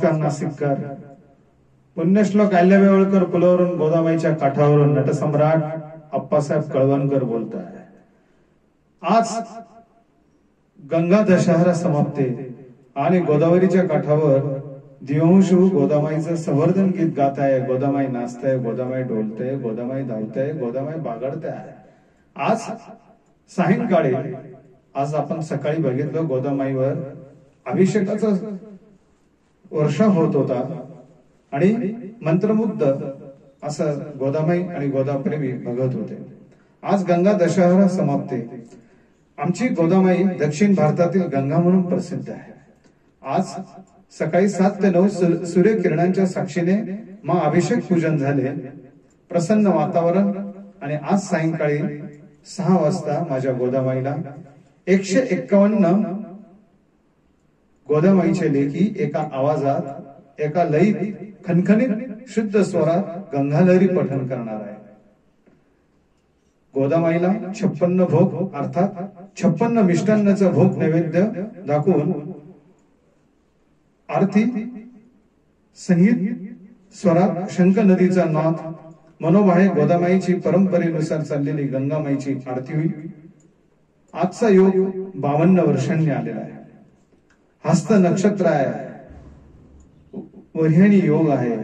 नमस्कार नाशिककर. पुण्यश्लोक अहिल्याबाई होळकर पुलावरून गोदाबाईच्या काठावरून नटसम्राट अप्पासाहेब कळवणकर बोलताय. आज गंगा दशहरा समाप्ती आणि गोदावरीच्या काठावर दिवंशू गोदामाईचं संवर्धन गीत गात आहे. गोदामाई नाचताय, गोदामाई डोलते, गोदामाई धावते, गोदामाई बागडते. आज सायंकाळी, आज आपण सकाळी बघितलं गोदामाईवर अभिषेकाचा वर्षा होत होता आणि मंत्रमुग्ध असं गोदामाई आणि गोदाप्रेमी बघत होते. आज गंगा दशहरा समाप्ती. आमची गोदामाई दक्षिण भारतातील गंगा म्हणून प्रसिद्ध आहे. आज सकाळी 7 ते 9 सूर्यकिरणांच्या साक्षीने मग अभिषेक पूजन झाले, प्रसन्न वातावरण. आणि आज सायंकाळी 6 वाजता माझ्या गोदामाईला 151 गोदामाईचे लेखी एका आवाजात, एका लयीत, खणखणीत शुद्ध स्वरात गंगालहरी पठण करणार आहे. गोदामाईला 56 भोग अर्थात 56 मिष्टान्नाचा भोग नैवेद्य दाखवून आरती, संगीत स्वरात शंख नदीचा नाद, मनोभावे गोदामाईची परंपरेनुसार चाललेली गंगामाईची आरती होईल. आजचा योग 52 वर्षांनी आलेला आहे. हस्त नक्षत्र आहे, वर्ह्यानी योग आहे.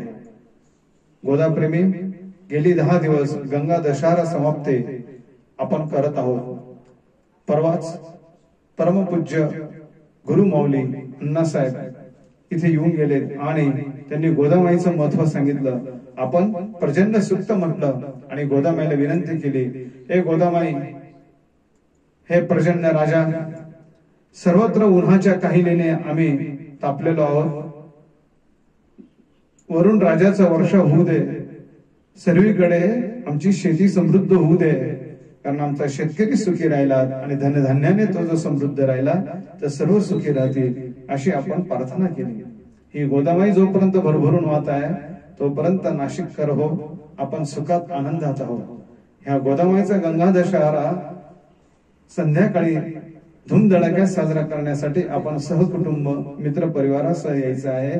गोदाप्रेमी, गेली 10 दिवस गंगा दशहरा समाप्ती आपण करत आहोत. परवाच परमपूज्य गुरुमाऊली अण्णासाहेब इथे येऊन गेले आणि त्यांनी गोदामाईचं महत्व सांगितलं. आपण पर्जन्य सुक्त म्हटलं आणि गोदामाईला विनंती केली, हे गोदामाई, हे पर्जन्य राजा, सर्वत्र उन्हाच्या काहिलीने आम्ही तापलेलो आहोत. वरून राजाचा वर्षा होऊ दे, सर्वीकडे आमची शेती समृद्ध होऊ दे, कारण आमचा शेतकरी सुखी राहिला आणि धनधान्याने तो जो समृद्ध राहिला तर सर्व सुखी राहतील, अशी आपण प्रार्थना केली. ही गोदामाई जोपर्यंत भरभरून वाहत आहे तोपर्यंत नाशिककर हो, आपण सुखात आनंदात आहोत. ह्या गोदामाईचा गंगा दशहरा संध्याकाळी धूमधडाक्यात साजरा करण्यासाठी आपण सहकुटुंब मित्र परिवारासह यायचं आहे.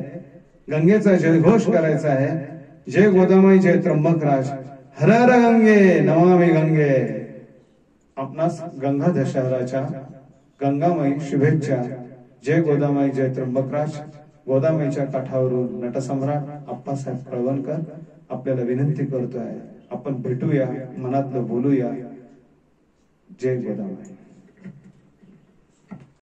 गंगेचा जयघोष करायचा आहे. जय गोदामाई, जय त्र्यंबकराज, हर हर गंगे, नमामि गंगे. आपणास गंगा दशहराच्या गंगामाई शुभेच्छा. जय गोदामाई, जय त्र्यंबकराज. गोदामाईच्या काठावरून नटसम्राट अप्पासाहेब कळवणकर आपल्याला विनंती करतोय, आपण भेटूया, मनातलं बोलूया. जय गोदामाई.